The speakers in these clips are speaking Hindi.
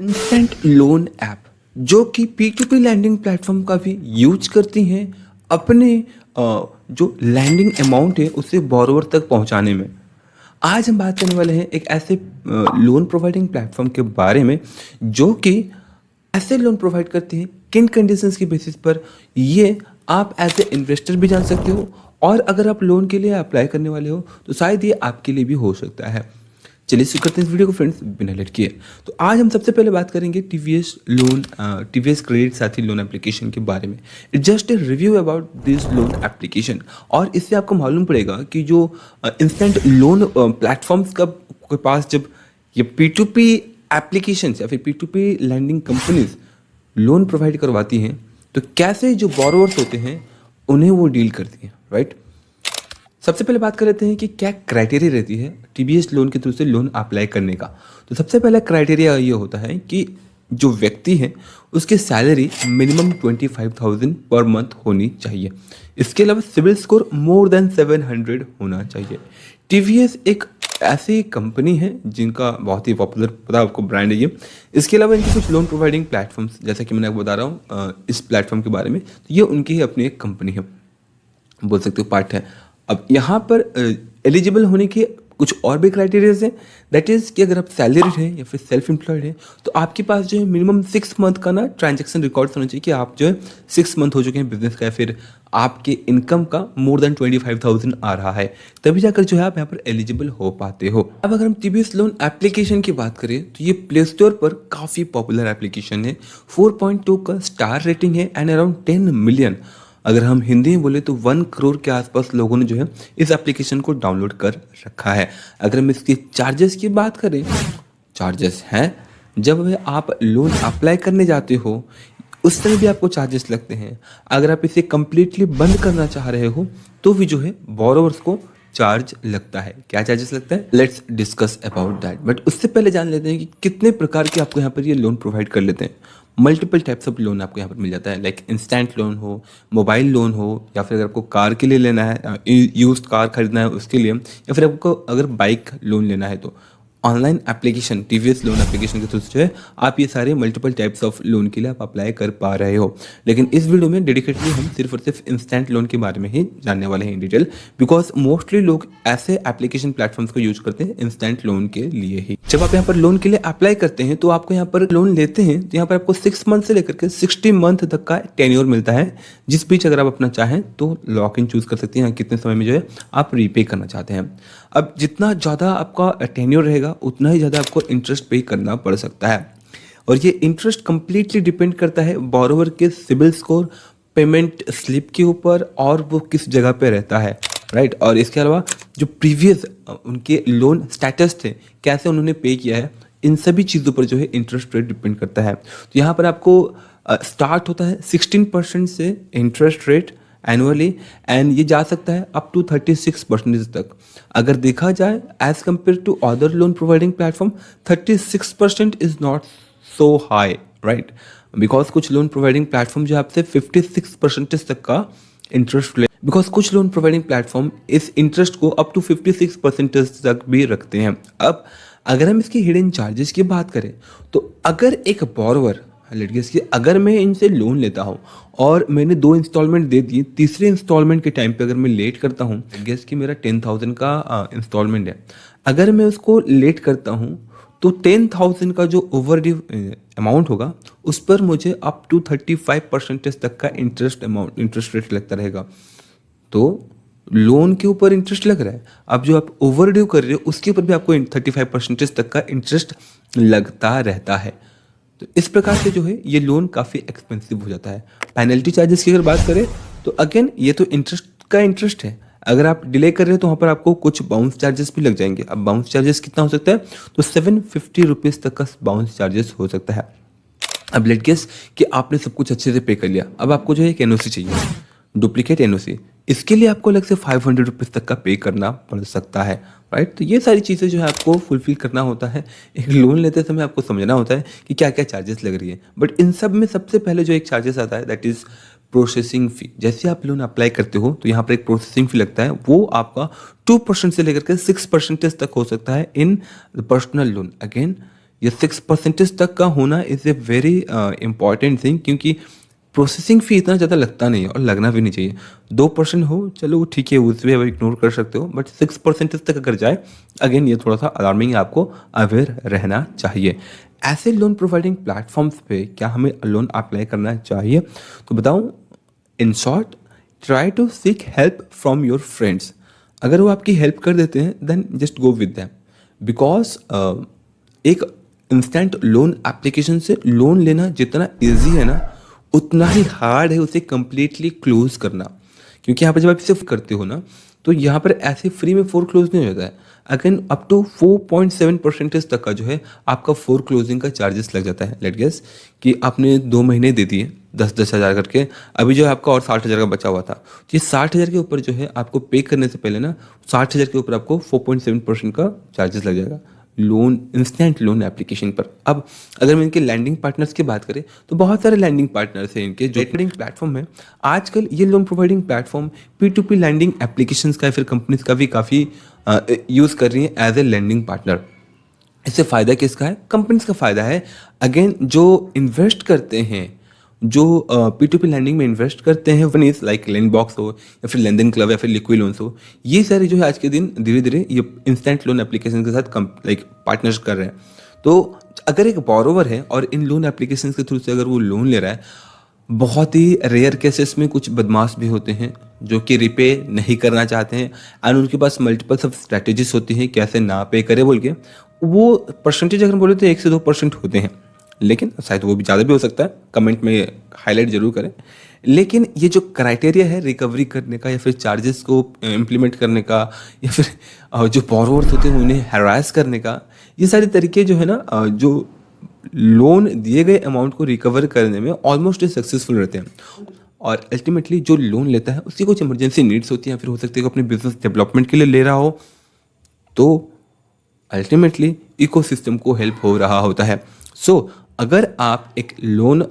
इंस्टेंट लोन ऐप जो कि P2P लैंडिंग प्लेटफॉर्म का भी यूज करती हैं अपने जो लैंडिंग अमाउंट है उसे बोरोवर तक पहुंचाने में। आज हम बात करने वाले हैं एक ऐसे लोन प्रोवाइडिंग प्लेटफॉर्म के बारे में जो कि ऐसे लोन प्रोवाइड करते हैं किन कंडीशंस की बेसिस पर ये आप एज ए इन्वेस्टर भी जान सकते हो और अगर आप लोन के लिए अप्लाई करने वाले हो तो शायद ये आपके लिए भी हो सकता है। चलिए शुरू करते हैं इस वीडियो को फ्रेंड्स बिना लेट किए। तो आज हम सबसे पहले बात करेंगे टीवीएस क्रेडिट साथी लोन एप्लीकेशन के बारे में। It's just a review about this loan application और इससे आपको मालूम पड़ेगा कि जो इंस्टेंट लोन प्लेटफॉर्म्स का के पास जब ये P2P एप्लीकेशन या फिर P2P landing companies loan provide करवाती हैं तो कैसे जो बोरोवर्स होते हैं उन्हें वो डील करती हैं, राइट। सबसे पहले बात कर लेते हैं कि क्या क्राइटेरिया रहती है टीबीएस लोन के थ्रू से लोन अप्लाई करने का। तो सबसे पहला क्राइटेरिया ये होता है कि जो व्यक्ति है उसकी सैलरी मिनिमम 25,000 पर मंथ होनी चाहिए। इसके अलावा सिविल स्कोर मोर देन 700 होना चाहिए। टीवीएस एक ऐसी कंपनी है जिनका बहुत ही पॉपुलर पता आपको ब्रांड है ये। इसके अलावा इनकी कुछ लोन प्रोवाइडिंग प्लेटफॉर्म्स जैसा कि मैंने आपको बता रहा हूँ इस प्लेटफॉर्म के बारे में, तो ये उनकी ही अपनी एक कंपनी है, बोल सकते हो पार्ट है। अब यहाँ पर एलिजिबल होने के कुछ और भी क्राइटेरियाज हैं, दैट इज़ कि अगर आप सैलरीड हैं या फिर सेल्फ एम्प्लॉयड हैं तो आपके पास जो है मिनिमम 6 मंथ का ना ट्रांजैक्शन रिकॉर्ड्स होना चाहिए कि आप जो है 6 मंथ हो चुके हैं बिजनेस का या फिर आपके इनकम का मोर देन 25,000 आ रहा है, तभी जाकर जो है आप यहाँ पर एलिजिबल हो पाते हो। अब अगर हम टीबीएस लोन एप्लीकेशन की बात करें तो ये प्ले स्टोर पर काफ़ी पॉपुलर एप्लीकेशन है। 4.2 का स्टार रेटिंग है एंड अराउंड 10 मिलियन, अगर हम हिंदी में बोले तो 1 करोड़ के आसपास लोगों ने जो है इस एप्लीकेशन को डाउनलोड कर रखा है। अगर हम इसके चार्जेस की बात करें, चार्जेस हैं जब आप लोन अप्लाई करने जाते हो उस समय भी आपको चार्जेस लगते हैं। अगर आप इसे कम्प्लीटली बंद करना चाह रहे हो तो भी जो है बोरोवर्स को चार्ज लगता है। क्या चार्जेस लगता है, let's discuss about that. But उससे पहले जान लेते हैं कि कितने प्रकार के आपको यहाँ पर ये लोन प्रोवाइड कर लेते हैं। मल्टीपल टाइप्स ऑफ लोन आपको यहाँ पर मिल जाता है, लाइक इंस्टेंट लोन हो, मोबाइल लोन हो, या फिर अगर आपको कार के लिए लेना है, यूज्ड कार खरीदना है उसके लिए, या फिर आपको अगर बाइक लोन लेना है तो online application TVS loan application के थ्रू जो है आप ये सारे मल्टीपल टाइप्स ऑफ लोन के लिए आप अप्लाई कर पा रहे हो। लेकिन इस वीडियो में डेडिकेटली हम सिर्फ और सिर्फ इंस्टेंट लोन के बारे में ही जानने वाले हैं इन डिटेल, बिकॉज मोस्टली लोग ऐसे एप्लीकेशन प्लेटफॉर्म्स को यूज करते हैं इंस्टेंट लोन के लिए ही। जब आप यहाँ पर लोन के लिए अप्लाई करते हैं तो आपको यहाँ पर लोन लेते हैं तो यहाँ पर आपको 6 मंथ से लेकर के 60 मंथ तक का टेन्योर मिलता है, जिस बीच अगर आप अपना चाहें तो लॉक इन चूज कर सकते हैं कितने समय में जो है आप रीपे करना चाहते हैं। अब जितना ज़्यादा आपका टेन्योर रहेगा उतना ही ज़्यादा आपको इंटरेस्ट पे करना पड़ सकता है और ये इंटरेस्ट कंप्लीटली डिपेंड करता है बोरोवर के सिबिल स्कोर, पेमेंट स्लिप के ऊपर और वो किस जगह पे रहता है, राइट। और इसके अलावा जो प्रीवियस उनके लोन स्टेटस थे, कैसे उन्होंने पे किया है, इन सभी चीज़ों पर जो है इंटरेस्ट रेट डिपेंड करता है। तो यहाँ पर आपको स्टार्ट होता है 16% से इंटरेस्ट रेट एनुअली एंड ये जा सकता है अप टू 36% तक। अगर देखा जाए as compare to other loan providing platform 36% is not so high, right, because कुछ लोन प्रोवाइडिंग प्लेटफॉर्म जो आपसे 56% तक का इंटरेस्ट ले, बिकॉज कुछ लोन प्रोवाइडिंग प्लेटफॉर्म इस इंटरेस्ट को अप टू 56% तक भी रखते हैं। अब अगर हम इसकी हिडन चार्जेस की बात करें तो अगर एक बोरोवर लेट्स से अगर मैं इनसे लोन लेता हूँ और मैंने 2 इंस्टॉलमेंट दे दिए, तीसरे इंस्टॉलमेंट के टाइम पे अगर मैं लेट करता हूँ, गेस कि मेरा 10,000 का इंस्टॉलमेंट है, अगर मैं उसको लेट करता हूँ तो 10,000 का जो ओवर ड्यू अमाउंट होगा उस पर मुझे अप टू 35% तक का इंटरेस्ट रेट लगता रहेगा। तो लोन के ऊपर इंटरेस्ट लग रहा है, अब जो आप ओवर ड्यू कर रहे हो उसके ऊपर भी आपको 35% तक का इंटरेस्ट लगता रहता है। तो इस प्रकार से जो है ये लोन काफ़ी एक्सपेंसिव हो जाता है। पेनल्टी चार्जेस की अगर बात करें तो अगेन ये तो इंटरेस्ट का इंटरेस्ट है, अगर आप डिले कर रहे हो तो वहाँ पर आपको कुछ बाउंस चार्जेस भी लग जाएंगे। अब बाउंस चार्जेस कितना हो सकता है, तो 750 रुपीज़ तक का बाउंस चार्जेस हो सकता है। अब लेट गेस कि आपने सब कुछ अच्छे से पे कर लिया, अब आपको जो है एक एनओसी चाहिए, डुप्लीकेट एनओसी, इसके लिए आपको अलग से 500 रुपीज़ तक का पे करना पड़ सकता है, राइट। तो ये सारी चीज़ें जो है आपको फुलफिल करना होता है। एक लोन लेते समय आपको समझना होता है कि क्या क्या चार्जेस लग रही है। बट इन सब में सबसे पहले जो एक चार्जेस आता है दैट इज़ प्रोसेसिंग फ़ी। जैसे आप लोन अप्लाई करते हो तो यहाँ पर एक प्रोसेसिंग फ़ी लगता है, वो आपका 2% से लेकर के 6% तक हो सकता है इन पर्सनल लोन। अगेन ये 6% तक का होना is a very important thing, क्योंकि प्रोसेसिंग फ़ी इतना ज़्यादा लगता नहीं है और लगना भी नहीं चाहिए। 2% हो चलो वो ठीक है, उसमें आप इग्नोर कर सकते हो, बट 6% तक अगर जाए, अगेन ये थोड़ा सा अलार्मिंग, आपको अवेयर रहना चाहिए। ऐसे लोन प्रोवाइडिंग प्लेटफॉर्म्स पे क्या हमें लोन अप्लाई करना चाहिए? तो बताऊँ, in short, try to seek help from your friends. अगर वो आपकी हेल्प कर देते हैं then just go with them, because एक इंस्टेंट लोन एप्लीकेशन से लोन लेना जितना इजी है ना, उतना ही हार्ड है उसे कम्प्लीटली क्लोज करना। क्योंकि यहाँ पर जब आप इसे करते हो ना, तो यहाँ पर ऐसे फ्री में फोर क्लोज नहीं होता है। अगेन अप टू 4.7% तक का जो है आपका फोर क्लोजिंग का चार्जेस लग जाता है। लेट गेस कि आपने 2 महीने दे दिए 10-10 हज़ार करके, अभी जो है आपका और 60 हज़ार का बचा हुआ था, तो ये 60 हज़ार के ऊपर जो है आपको पे करने से पहले ना 60 हज़ार के ऊपर आपको 4.7% का चार्जेस लग जाएगा लोन, इंस्टेंट लोन एप्लीकेशन पर। अब अगर मैं इनके लैंडिंग पार्टनर्स की बात करें तो बहुत सारे लैंडिंग पार्टनर्स हैं इनके जो लैंडिंग प्लेटफॉर्म है। आजकल ये loan providing platform P2P lending applications का या फिर कंपनीज का भी काफ़ी यूज़ कर रही हैं एज ए लैंडिंग पार्टनर। इससे फ़ायदा किसका है? कंपनीज का फ़ायदा है। अगेन जो इन्वेस्ट करते हैं, जो P2P लैंडिंग में इन्वेस्ट करते हैं, वन इज़ लाइक लैंडबॉक्स हो या फिर लेनदेन क्लब या फिर लिक्विड लोन्स हो, ये सारे जो है आज के दिन धीरे धीरे ये इंस्टेंट लोन एप्लीकेशन के साथ लाइक पार्टनर्स कर रहे हैं। तो अगर एक बोरोवर है और इन लोन एप्लीकेशन के थ्रू से अगर वो लोन ले रहा है, बहुत ही रेयर केसेस में कुछ बदमाश भी होते हैं जो कि रिपे नहीं करना चाहते हैं, एंड उनके पास मल्टीपल सब स्ट्रैटेजीज होती हैं कैसे ना पे करे बोल के। वो परसेंटेज अगर बोले तो 1 से 2% होते हैं, लेकिन शायद वो भी ज़्यादा भी हो सकता है, कमेंट में हाईलाइट जरूर करें। लेकिन ये जो क्राइटेरिया है रिकवरी करने का या फिर चार्जेस को इम्प्लीमेंट करने का या फिर जो बोरोवर्स होते हैं उन्हें हैरास करने का, ये सारे तरीके जो है ना, जो लोन दिए गए अमाउंट को रिकवर करने में ऑलमोस्ट सक्सेसफुल रहते हैं। और अल्टीमेटली जो लोन लेता है उसकी कुछ इमरजेंसी नीड्स होती हैं, फिर हो सकती है कि अपने बिजनेस डेवलपमेंट के लिए ले रहा हो, तो अल्टीमेटली इकोसिस्टम को हेल्प हो रहा होता है। सो अगर आप एक लोन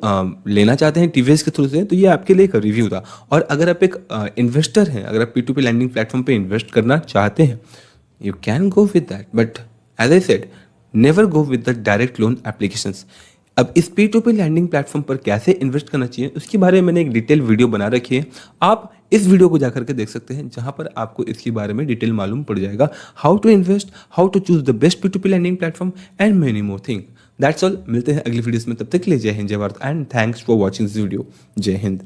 लेना चाहते हैं टीवीएस के थ्रू से, तो ये आपके लिए एक रिव्यू था। और अगर आप एक इन्वेस्टर हैं, अगर आप P2P लैंडिंग प्लेटफॉर्म पे इन्वेस्ट करना चाहते हैं, you can go with that, but as I said, never go with the direct loan applications. अब इस P2P लैंडिंग प्लेटफॉर्म पर कैसे इन्वेस्ट करना चाहिए उसके बारे में मैंने एक डिटेल वीडियो बना रखी है, आप इस वीडियो को जाकर के देख सकते हैं, जहां पर आपको इसके बारे में डिटेल मालूम पड़ जाएगा, how to invest, how to choose the best P2P lending platform and many more thing. That's all. मिलते हैं अगली वीडियोस में, तब तक के लिए जय हिंद, जय Bharat, and thanks for watching this video. जय हिंद।